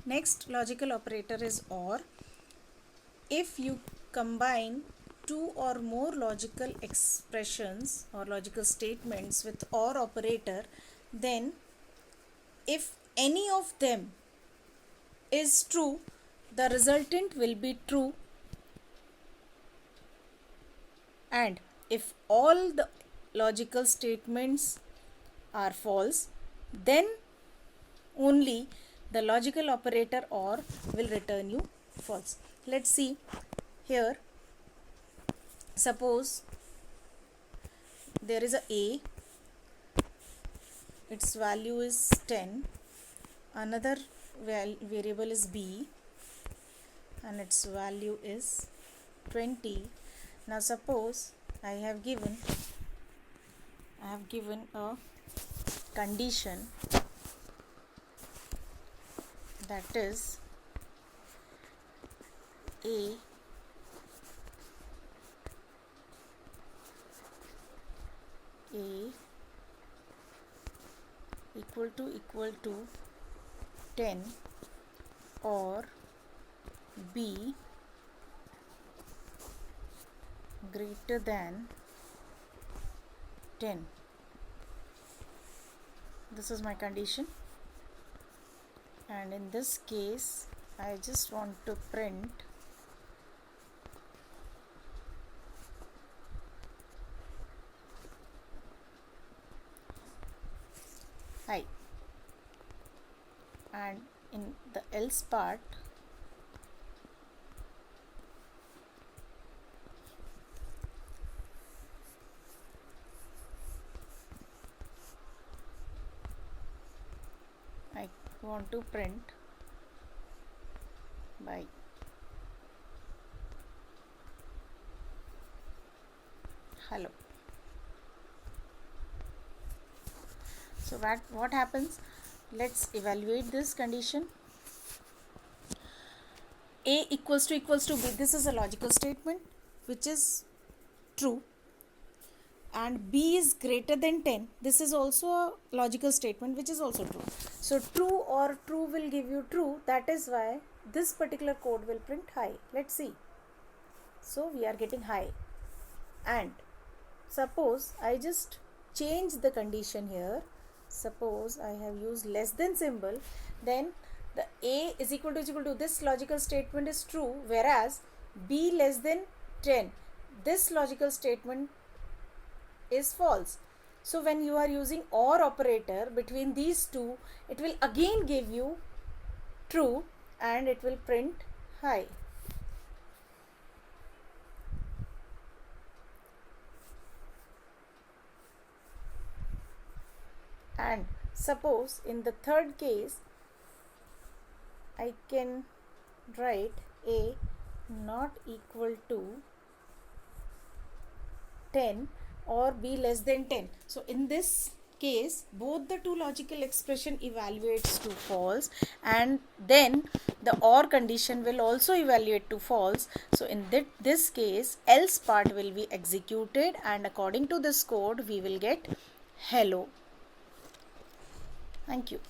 Next logical operator is OR. If you combine two or more logical expressions or logical statements with OR operator, then if any of them is true, the resultant will be true, and if all the logical statements are false, then only the logical operator OR will return you false. Let's see here. Suppose there is a, its value is 10, another variable is b and its value is 20. Now suppose I have given a condition, that is a equal to 10 or b greater than 10. This is my condition, and in this case I just want to print I, and in the else part I want to print by hello. So what happens? Let's evaluate this condition. A equals to b. This is a logical statement which is true, and b is greater than 10. This is also a logical statement which is also true. So true or true will give you true. That is why this particular code will print high. Let's see. So we are getting high, and suppose I just change the condition here. Suppose I have used less than symbol, then the a is equal to this logical statement is true, whereas b less than 10, this logical statement is false. So when you are using OR operator between these two, it will again give you true and it will print high. And suppose in the third case I can write a not equal to 10 or b less than 10. So in this case both the two logical expression evaluates to false, and then the OR condition will also evaluate to false. So in this case else part will be executed, and according to this code we will get hello. Thank you.